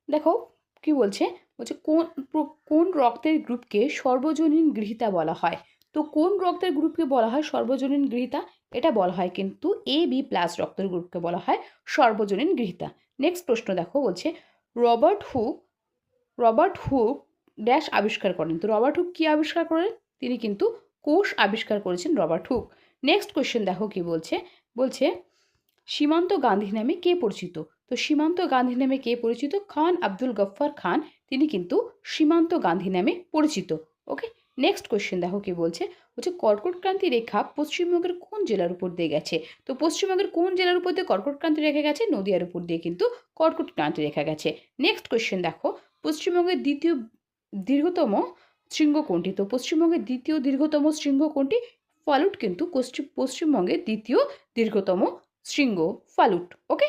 দেখো কি বলছে, বলছে কোন রক্তের গ্রুপকে সর্বজনীন গৃহীতা বলা হয়। তো কোন রক্তের গ্রুপকে বলা হয় সর্বজনীন গৃহীতা? এটা বলা হয় কিন্তু AB+ রক্তের গ্রুপকে বলা হয় সর্বজনীন গৃহীতা। নেক্সট প্রশ্ন দেখো, বলছে Robert Hooke Robert Hooke dash আবিষ্কার করেন। তো রবার্ট হুক কি আবিষ্কার করেন? তিনি কিন্তু কোষ আবিষ্কার করেছেন রবার্ট হুক। নেক্সট কোয়েশ্চেন দেখো কি বলছে, বলছে সীমান্ত গান্ধী নামে কে পরিচিত? তো সীমান্ত গান্ধী নামে কে পরিচিত? খান আব্দুল গফ্ফার খান, তিনি কিন্তু সীমান্ত গান্ধী নামে পরিচিত। ওকে। নেক্সট কোয়েশ্চেন দেখো কি বলছে, বলছে কর্কট ক্রান্তি রেখা পশ্চিমবঙ্গের কোন জেলার উপর দিয়ে গেছে? তো পশ্চিমবঙ্গের কোন জেলার উপর দিয়ে কর্কট ক্রান্তি রেখা গেছে? নদিয়ার উপর দিয়ে কিন্তু কর্কট ক্রান্তি রেখা গেছে। নেক্সট কোয়েশ্চেন দেখো, পশ্চিমবঙ্গের দ্বিতীয় দীর্ঘতম শৃঙ্গ কোনটি? তো পশ্চিমবঙ্গের দ্বিতীয় দীর্ঘতম শৃঙ্গ কোনটি? ফালুট কিন্তু পশ্চিমবঙ্গের দ্বিতীয় দীর্ঘতম শৃঙ্গ ফালুট। ওকে।